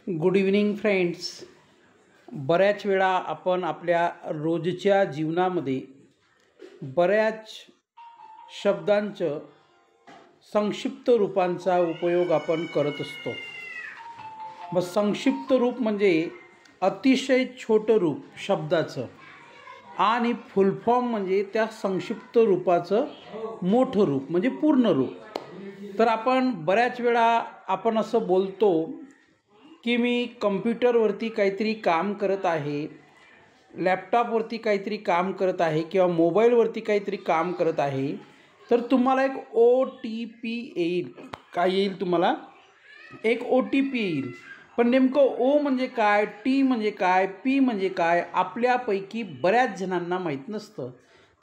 Good evening friends. बऱ्याच वेळा आपण आपल्या रोजच्या जीवनामध्ये बऱ्याच शब्दांचं संक्षिप्त रूपांचा उपयोग आपण करत असतो. मग संक्षिप्त रूप म्हणजे अतिशय छोटं रूप शब्दाचं आणि फुल फॉर्म म्हणजे त्या संक्षिप्त रूपाचं मोठं रूप म्हणजे पूर्ण रूप. तर आपण बऱ्याच वेळा आपण असं बोलतो की मी कम्प्युटरवरती काहीतरी काम करत आहे, लॅपटॉपवरती काहीतरी काम करत आहे किंवा मोबाईलवरती काहीतरी काम करत आहे. तर तुम्हाला एक OTP येईल. काय येईल तुम्हाला? एक OTP येईल. पण नेमकं O म्हणजे काय, T म्हणजे काय, P म्हणजे काय आपल्यापैकी बऱ्याच जणांना माहीत नसतं.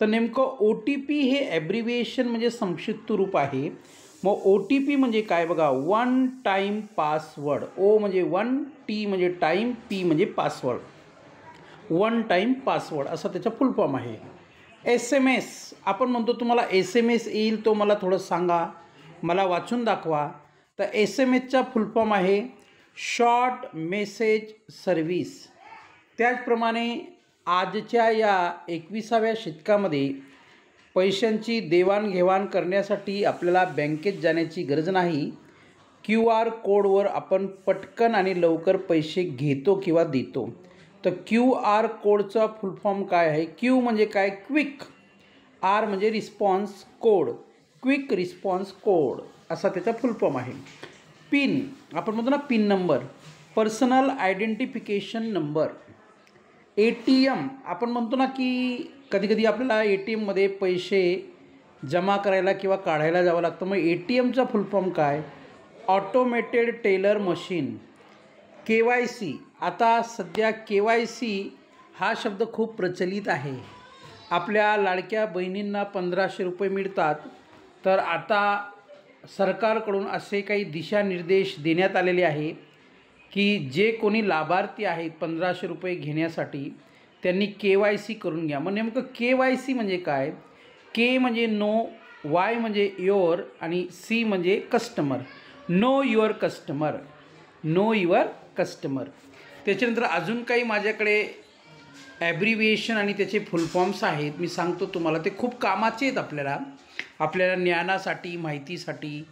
तर नेमकं OTP हे ॲब्रिव्हिएशन म्हणजे संक्षिप्त रूप आहे. मग OTP म्हणजे काय बघा, वन टाईम पासवर्ड. O म्हणजे वन, T म्हणजे टाईम, P म्हणजे पासवर्ड. वन टाईम पासवर्ड असा त्याचा फुल फॉर्म आहे. SMS आपण म्हणतो तुम्हाला SMS येईल, तो मला थोडं सांगा, मला वाचून दाखवा. तर SMSचा फुल फॉर्म आहे शॉर्ट मेसेज सर्व्हिस. त्याचप्रमाणे आजच्या या 21व्या शतकामध्ये पैशांची देवाणघेवाण करण्यासाठी आपल्याला बँकेत जाण्याची गरज नाही. QR कोडवर आपण पटकन आणि लवकर पैसे घेतो किंवा देतो. तर QR कोडचा फुल फॉर्म काय आहे? Q म्हणजे काय? क्विक. R म्हणजे response code. Quick response code असा त्याचा फुल फॉर्म आहे. पिन आपण म्हणतो ना, pin number, personal identification number. ATM आपण म्हणतो ना की कधीकधी आपल्याला ATMमध्ये पैसे जमा करायला किंवा काढायला जावं लागतं. मग ATMचा फुल फॉर्म काय? Automated teller machine. KYC आता सध्या KYC हा शब्द खूप प्रचलित आहे. आपल्या लाडक्या बहिणींना 1500 रुपये मिळतात. तर आता सरकारकडून असे काही दिशानिर्देश देण्यात आलेले आहे की जे कोणी लाभार्थी आहेत 1500 रुपये घेण्यासाठी त्यांनी KYC करून घ्या. मग नेमकं KYC म्हणजे काय? K म्हणजे नो, Y म्हणजे युअर आणि C म्हणजे customer. Know your customer. Know your customer. त्याच्यानंतर अजून काही माझ्याकडे ॲब्रिव्हिएशन आणि त्याचे फुल फॉर्म्स आहेत. मी सांगतो तुम्हाला, ते खूप कामाचे आहेत आपल्याला ज्ञानासाठी, माहितीसाठी,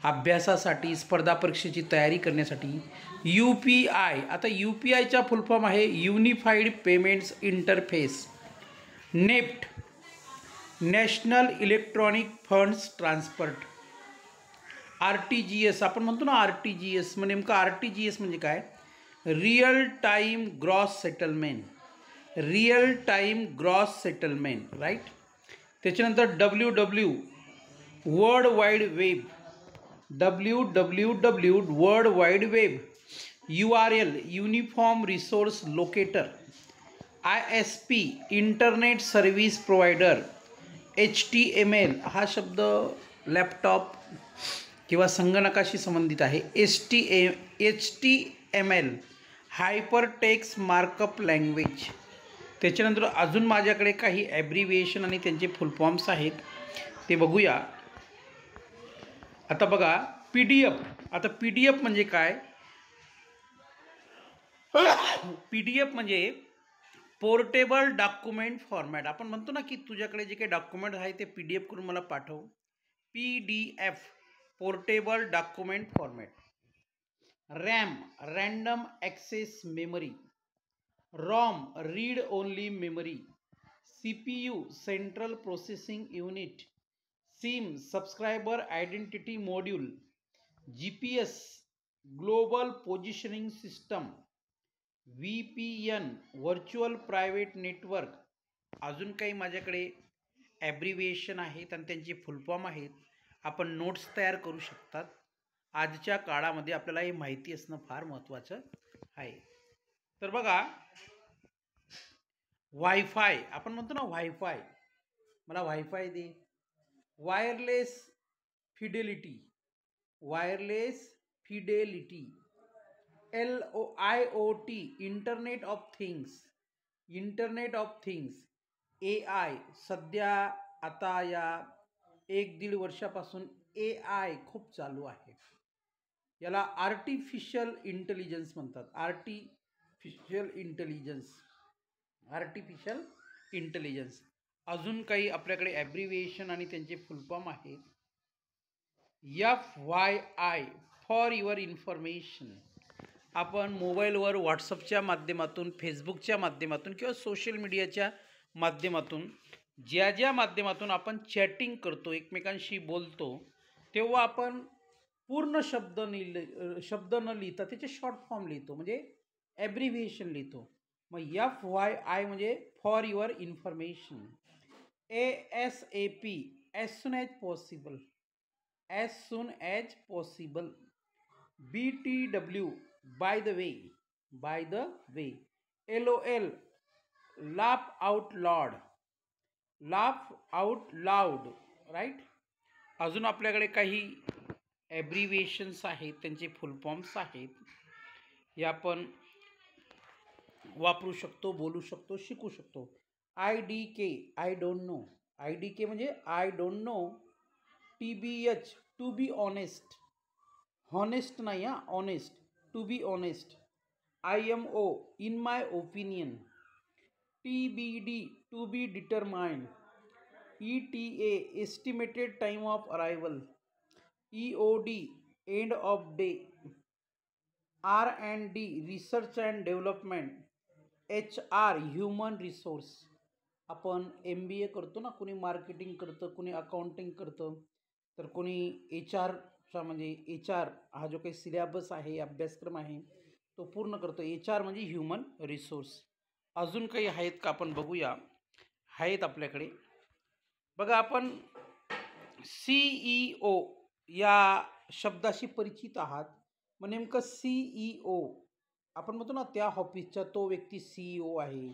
अभ्यासासाठी, स्पर्धा परीक्षेची तयारी करण्यासाठी. UPI आता UPIचा फुल फॉर्म आहे unified payments interface. NEFT national electronic funds transfer. RTGS आपण म्हणतो ना, RTGS मग नेमकं RTGS म्हणजे काय? Real time gross settlement. Real time gross settlement, right. त्याच्यानंतर WW world wide web. WWW world wide web. URL uniform resource locator. ISP internet service provider. HTML हा शब्द लॅपटॉप किंवा संगणकाशी संबंधित आहे. HTML hypertext markup language. त्याच्यानंतर अजून माझ्याकडे काही ॲब्रिव्हिएशन आणि त्यांचे फुल फॉर्म्स आहेत, ते बघूया. आता बघा, PDF. आता PDF म्हणजे काय? PDF म्हणजे पोर्टेबल डॉक्युमेंट फॉर्मॅट. आपण म्हणतो ना की तुझ्याकडे जे काही डॉक्युमेंट आहे ते PDF करून मला पाठव. PDF portable document format. RAM random access memory. ROM read only memory. CPU central processing unit. SIM subscriber identity module. GPS global positioning system. VPN virtual private network. अजून काही माझ्याकडे ॲब्रिव्हिएशन आहेत आणि त्यांचे फुल फॉर्म आहेत. आपण नोट्स तयार करू शकतात. आजच्या काळामध्ये आपल्याला हे माहिती असणं फार महत्त्वाचं आहे. तर बघा, वायफाय आपण म्हणतो ना, वायफाय, मला wifi they. Wireless Fidelity. Wireless Fidelity. IoT internet of things. Internet of things. AI सध्या आता या 1-1.5 वर्षापासून AI खूप चालू आहे. याला आर्टिफिशियल इंटेलिजन्स म्हणतात. Artificial intelligence. अजून काही आपल्याकडे ॲब्रिव्हिएशन आणि त्यांचे फुलफॉर्म आहेत. FYI for your information. आपण मोबाईलवर व्हॉट्सअपच्या माध्यमातून, फेसबुकच्या माध्यमातून किंवा सोशल मीडियाच्या माध्यमातून ज्या माध्यमातून आपण चॅटिंग करतो, एकमेकांशी बोलतो, तेव्हा आपण पूर्ण शब्द न लिहिता त्याचे शॉर्ट फॉर्म लिहितो, म्हणजे ॲब्रिव्हिएशन लिहितो. मग FYI म्हणजे for your information. ASAP as soon as possible. BTW by the way. LOL laugh out loud, right. अजून आपल्याकडे काही ॲब्रिव्हिएशन्स आहेत, त्यांचे फुल फॉर्म्स आहेत. हे आपण वापरू शकतो, बोलू शकतो, शिकू शकतो. IDK I don't know. IDK म्हणजे I don't know. TBH to be honest. Honest नाही हां, honest. To be honest. IMO in my opinion. TBD to be determined. ETA estimated time of arrival. EOD end of day. R&D research and development. HR human resource. आपण MBA करतो ना, कुणी marketing करतं, कुणी accounting करतं, तर कोणी HR म्हणजे HR हा जो काही सिलेबस आहे, अभ्यासक्रम आहे, तो पूर्ण करतो. HR म्हणजे ह्युमन रिसोर्स. अजून काही आहेत का आपण बघूया. आहेत आपल्याकडे. बघा, आपण CEO या शब्दाशी परिचित आहात. मग नेमकं CEO आपण म्हणतो ना, त्या ऑफिसचा तो व्यक्ती CEO आहे,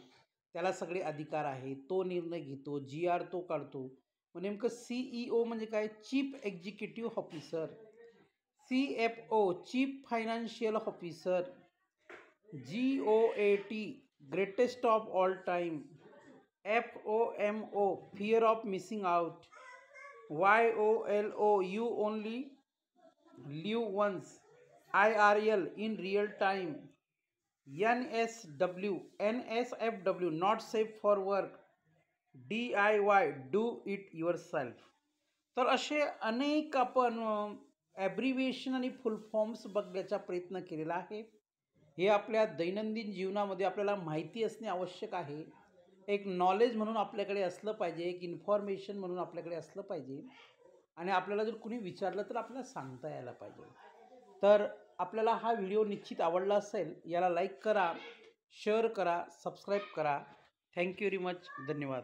त्याला सगळे अधिकार आहेत, तो निर्णय घेतो, GR तो काढतो. मग नेमकं CEO म्हणजे काय? Chief executive officer. CFO chief financial officer. GOAT greatest of all time. FOMO fear of missing out. YOLO you only live once. IRL in real time. NSFW not safe for work. DIY do it yourself. तर असे अनेक आपण ॲब्रिव्हिएशन आणि फुल forms बघण्याचा प्रयत्न केलेला आहे. हे आपल्या दैनंदिन जीवनामध्ये आपल्याला माहिती असणे आवश्यक आहे. एक नॉलेज म्हणून आपल्याकडे असलं पाहिजे, एक इन्फॉर्मेशन म्हणून आपल्याकडे असलं पाहिजे, आणि आपल्याला जर कुणी विचारलं तर आपल्याला सांगता यायला पाहिजे. तर आपल्याला हा व्हिडिओ निश्चित आवडला असेल. याला लाईक करा, शेअर करा, सबस्क्राईब करा. Thank you very much. धन्यवाद.